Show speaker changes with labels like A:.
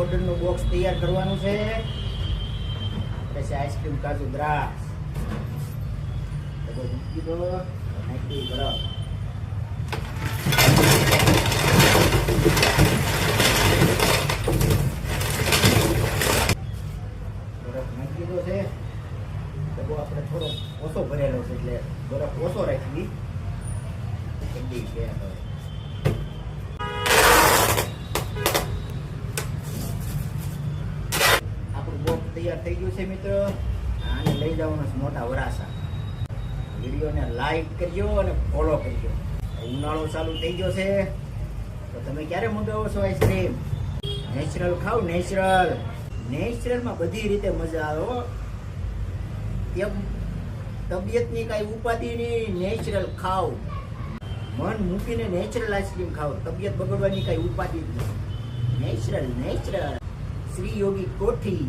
A: ઓર્ડરનું બોક્સ તૈયાર કરવાનું છે. પછી આઈસ્ક્રીમ કાજુ દ્રાક્ષ બધું મૂકી દો. નાખી બરાબર બરફ નાખી દીધો છે. ડબ્બો આપણે થોડો ઓછો ભરેલો છે એટલે બરફ ઓછો રાખી ઠંડી છે. આપણું બોક્સ તૈયાર થઈ ગયું છે મિત્રો. આને લઈ જવાનું છે મોટા વરાસા. વિડીયોને લાઈક કરજો અને ફોલો કરજો. ઉનાળો ચાલુ થઈ ગયો છે તો તમે ક્યારે મંગાવો છો આઈસ્ક્રીમ? નેચરલ ખાવ. નેચરલમાં બધી રીતે મજા આવે હો. તબિયતની કાંઈ ઉપાધિ નહીં. નેચરલ ખાવ. મન મૂકીને નેચરલ આઈસ્ક્રીમ ખાવ. તબિયત બગડવાની કાંઈ ઉપાધિ જ નહીં. નેચરલ શ્રી યોગી કોઠી.